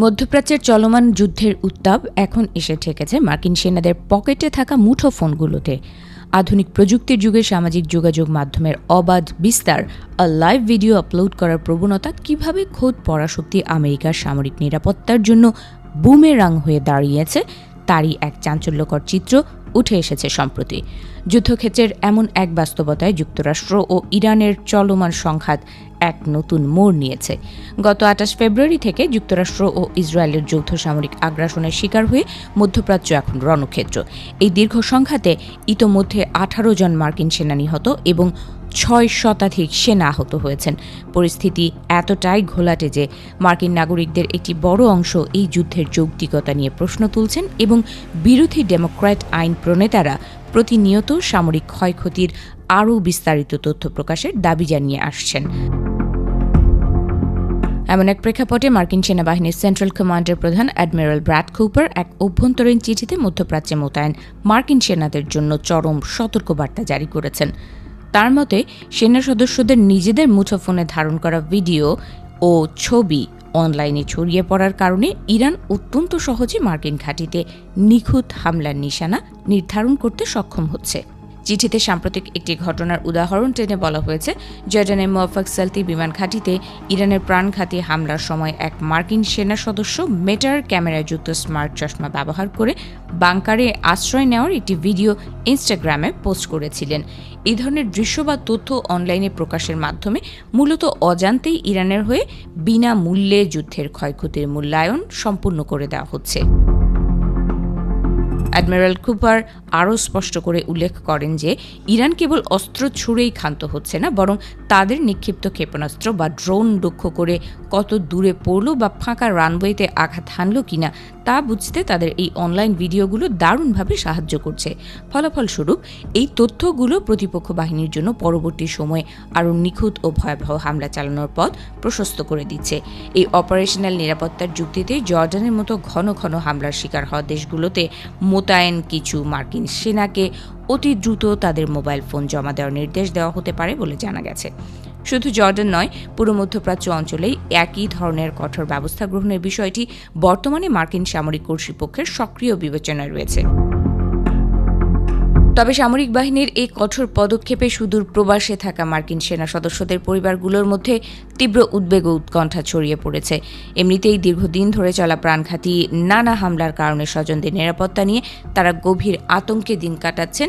মধ্যপ্রাচ্যের চলমান যুদ্ধের উত্তাপ এখন এসে ঠেকেছে মার্কিন সেনাদের পকেটে থাকা মুঠোফোনগুলোতে। আধুনিক প্রযুক্তির যুগে সামাজিক যোগাযোগ মাধ্যমের অবাধ বিস্তার আর লাইভ ভিডিও আপলোড করার প্রবণতা কিভাবে খোদ পরাশক্তি আমেরিকার সামরিক নিরাপত্তার জন্য বুমেরাং হয়ে দাঁড়িয়েছে তারই এক চাঞ্চল্যকর চিত্র উঠে এসেছে সম্প্রতি। যুদ্ধক্ষেত্রের এমন এক বাস্তবতায় যুক্তরাষ্ট্র ও ইরানের চলমান সংঘাত এক নতুন মোড় নিয়েছে। গত ২৮ ফেব্রুয়ারি থেকে যুক্তরাষ্ট্র ও ইসরায়েলের যৌথ সামরিক আগ্রাসনের শিকার হয়ে মধ্যপ্রাচ্য এখন রণক্ষেত্র। এই দীর্ঘ সংঘাতে ইতোমধ্যে ১৮ জন মার্কিন সেনা নিহত এবং ৬ শতাধিক সেনা আহত হয়েছেন। পরিস্থিতি এতটাই ঘোলাটে যে মার্কিন নাগরিকদের একটি বড় অংশ এই যুদ্ধের যৌক্তিকতা নিয়ে প্রশ্ন তুলছেন এবং বিরোধী ডেমোক্র্যাট আইন প্রণেতারা প্রতিনিয়ত সামরিক ক্ষয়ক্ষতির আরও বিস্তারিত তথ্য প্রকাশের দাবি জানিয়ে আসছেন। এমন এক প্রেক্ষাপটে মার্কিন সেনাবাহিনীর সেন্ট্রাল কমান্ডের প্রধান অ্যাডমিরাল ব্র্যাড কুপার এক অভ্যন্তরীণ চিঠিতে মধ্যপ্রাচ্যে মোতায়েন মার্কিন সেনাদের জন্য চরম সতর্কবার্তা জারি করেছেন। তার মতে, সেনা সদস্যদের নিজেদের মুঠোফোনে ধারণ করা ভিডিও ও ছবি অনলাইনে ছড়িয়ে পড়ার কারণে ইরান অত্যন্ত সহজে মার্কিন ঘাঁটিতে নিখুঁত হামলার নিশানা নির্ধারণ করতে সক্ষম হচ্ছে। চিঠিতে সাম্প্রতিক একটি ঘটনার উদাহরণ টেনে বলা হয়েছে, জর্ডানের মুওয়াফাক সালতি বিমান ঘাঁটিতে ইরানের প্রাণঘাতী হামলার সময় এক মার্কিন সেনা সদস্য মেটার ক্যামেরাযুক্ত স্মার্ট চশমা ব্যবহার করে বাংকারে আশ্রয় নেওয়ার একটি ভিডিও ইনস্টাগ্রামে পোস্ট করেছিলেন। এই ধরনের দৃশ্য বা তথ্য অনলাইনে প্রকাশের মাধ্যমে মূলত অজান্তেই ইরানের হয়ে বিনামূল্যে যুদ্ধের ক্ষয়ক্ষতির মূল্যায়ন সম্পূর্ণ করে দেওয়া হচ্ছে। অ্যাডমিরাল কুপার আরও স্পষ্ট করে উল্লেখ করেন যে ইরান কেবল অস্ত্র ছুঁড়েই ক্ষান্ত হচ্ছে না, বরং তাদের নিক্ষিপ্ত ক্ষেপণাস্ত্র বা ড্রোন লক্ষ্য করে কত দূরে পড়ল বা ফাঁকা রানওয়েতে আঘাত হানল কিনা তা বুঝতে তাদের এই অনলাইন ভিডিওগুলো দারুণভাবে সাহায্য করছে। ফলাফলস্বরূপ এই তথ্যগুলো প্রতিপক্ষ বাহিনীর জন্য পরবর্তী সময়ে আরও নিখুঁত ও ভয়াবহ হামলা চালানোর পথ প্রশস্ত করে দিচ্ছে। এই অপারেশনাল নিরাপত্তার যুক্তিতে জর্ডানের মতো ঘন ঘন হামলার শিকার হওয়া দেশগুলোতে মোতায়েন কিছু মার্কিন সেনাকে অতি দ্রুত তাদের মোবাইল ফোন জমা দেওয়ার নির্দেশ দেওয়া হতে পারে বলে জানা গেছে। শুধু জর্ডান নয়, পুরো মধ্যপ্রাচ্য অঞ্চলেই একই ধরনের কঠোর ব্যবস্থা গ্রহণের বিষয়টি বর্তমানে মার্কিন সামরিক কর্তৃপক্ষের সক্রিয় বিবেচনায় রয়েছে। তবে সামরিক বাহিনীর এই কঠোর পদক্ষেপে সুদূর প্রবাসে থাকা মার্কিন সেনা সদস্যদের পরিবারগুলোর মধ্যে তীব্র উদ্বেগ ও উৎকণ্ঠা ছড়িয়ে পড়েছে। এমনিতেই দীর্ঘদিন ধরে চলা প্রাণঘাতী নানা হামলার কারণে স্বজনদের নিরাপত্তা নিয়ে তারা গভীর আতঙ্কে দিন কাটাচ্ছেন।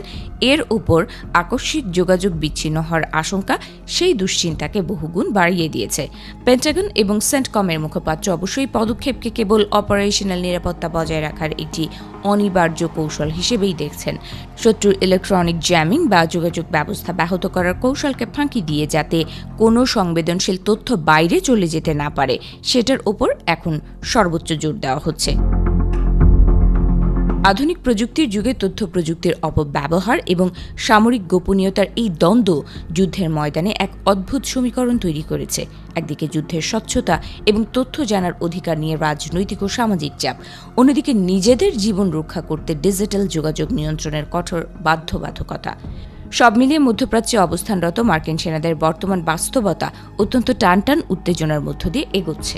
এর উপর আকস্মিক যোগাযোগ বিচ্ছিন্ন হওয়ার আশঙ্কা সেই দুশ্চিন্তাকে বহুগুণ বাড়িয়ে দিয়েছে। পেন্টাগন এবং সেন্টকমের মুখপাত্র অবশ্যই পদক্ষেপকে কেবল অপারেশনাল নিরাপত্তা বজায় রাখার একটি অনিবার্য কৌশল হিসেবেই দেখছেন। শত্রুর ইলেকট্রনিক জ্যামিং বা যোগাযোগ ব্যবস্থা ব্যাহত করার কৌশলকে ফাঁকি দিয়ে যাতে কোনো সংবেদনশীল তথ্য বাইরে চলে যেতে না পারে সেটার ওপর এখন সর্বোচ্চ জোর দেওয়া হচ্ছে। আধুনিক প্রযুক্তির যুগে তথ্য প্রযুক্তির অপব্যবহার এবং সামরিক গোপনীয়তার এই দ্বন্দ্ব যুদ্ধের ময়দানে এক অদ্ভুত সমীকরণ তৈরি করেছে। একদিকে যুদ্ধের স্বচ্ছতা এবং তথ্য জানার অধিকার নিয়ে রাজনৈতিক ও সামাজিক চাপ, অন্যদিকে নিজেদের জীবন রক্ষা করতে ডিজিটাল যোগাযোগ নিয়ন্ত্রণের কঠোর বাধ্যবাধকতা। সব মিলিয়ে মধ্যপ্রাচ্যে অবস্থানরত মার্কিন সেনাদের বর্তমান বাস্তবতা অত্যন্ত টানটান উত্তেজনার মধ্য দিয়ে এগোচ্ছে।